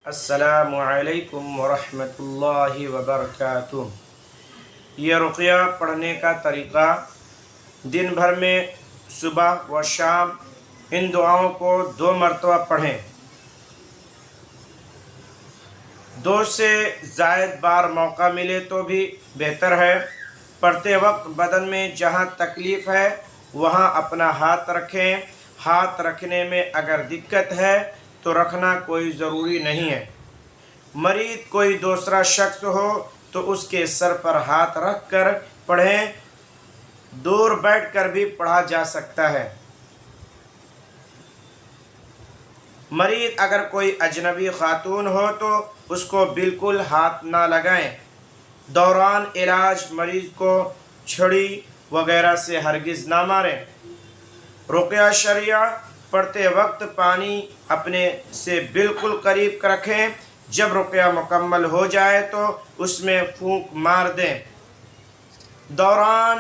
السلام علیکم ورحمۃ اللہ وبرکاتہ۔ یہ رقیہ پڑھنے کا طریقہ دن بھر میں صبح و شام ان دعاؤں کو 2 مرتبہ پڑھیں۔ 2 سے زائد بار موقع ملے تو بھی بہتر ہے۔ پڑھتے وقت بدن میں جہاں تکلیف ہے وہاں اپنا ہاتھ رکھیں۔ ہاتھ رکھنے میں اگر دقت ہے تو رکھنا کوئی ضروری نہیں ہے۔ مریض کوئی دوسرا شخص ہو تو اس کے سر پر ہاتھ رکھ کر پڑھیں، دور بیٹھ کر بھی پڑھا جا سکتا ہے۔ مریض اگر کوئی اجنبی خاتون ہو تو اس کو بالکل ہاتھ نہ لگائیں۔ دوران علاج مریض کو چھڑی وغیرہ سے ہرگز نہ ماریں۔ رقیہ شرعیہ پڑھتے وقت پانی اپنے سے بالکل قریب رکھیں۔ جب رقیہ مکمل ہو جائے تو اس میں پھونک مار دیں۔ دوران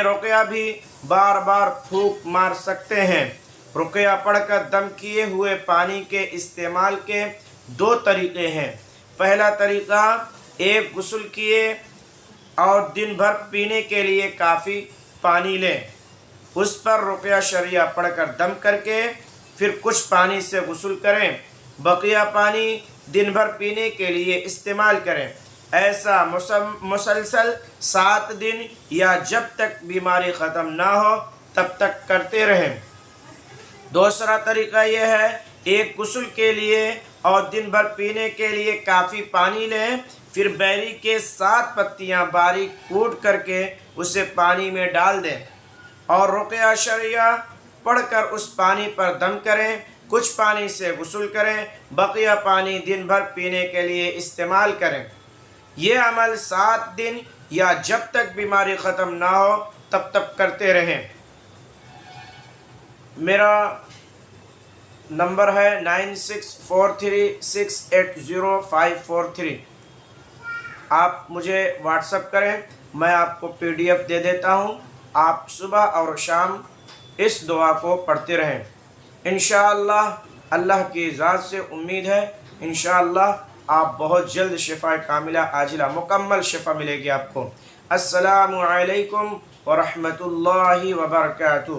رقیہ بھی بار بار پھونک مار سکتے ہیں۔ رقیہ پڑھ کر دم کیے ہوئے پانی کے استعمال کے 2 طریقے ہیں۔ پہلا طریقہ، ایک غسل کیے اور دن بھر پینے کے لیے کافی پانی لیں، اس پر رقیہ شرعیہ پڑھ کر دم کر کے پھر کچھ پانی سے غسل کریں، بقیہ پانی دن بھر پینے کے لیے استعمال کریں۔ ایسا مسلسل 7 دن یا جب تک بیماری ختم نہ ہو تب تک کرتے رہیں۔ دوسرا طریقہ یہ ہے، ایک غسل کے لیے اور دن بھر پینے کے لیے کافی پانی لیں، پھر بیری کے 7 پتیاں باریک کوٹ کر کے اسے پانی میں ڈال دیں اور رقیہ شرعیہ پڑھ کر اس پانی پر دم کریں، کچھ پانی سے غسل کریں، بقیہ پانی دن بھر پینے کے لیے استعمال کریں۔ یہ عمل 7 دن یا جب تک بیماری ختم نہ ہو تب تک کرتے رہیں۔ میرا نمبر ہے 9643680543۔ آپ مجھے واٹس ایپ کریں، میں آپ کو PDF دے دیتا ہوں۔ آپ صبح اور شام اس دعا کو پڑھتے رہیں۔ انشاءاللہ اللہ کی ذات سے امید ہے، انشاءاللہ آپ بہت جلد شفا کاملہ عاجلہ مکمل شفا ملے گی آپ کو۔ السلام علیکم ورحمۃ اللہ وبرکاتہ۔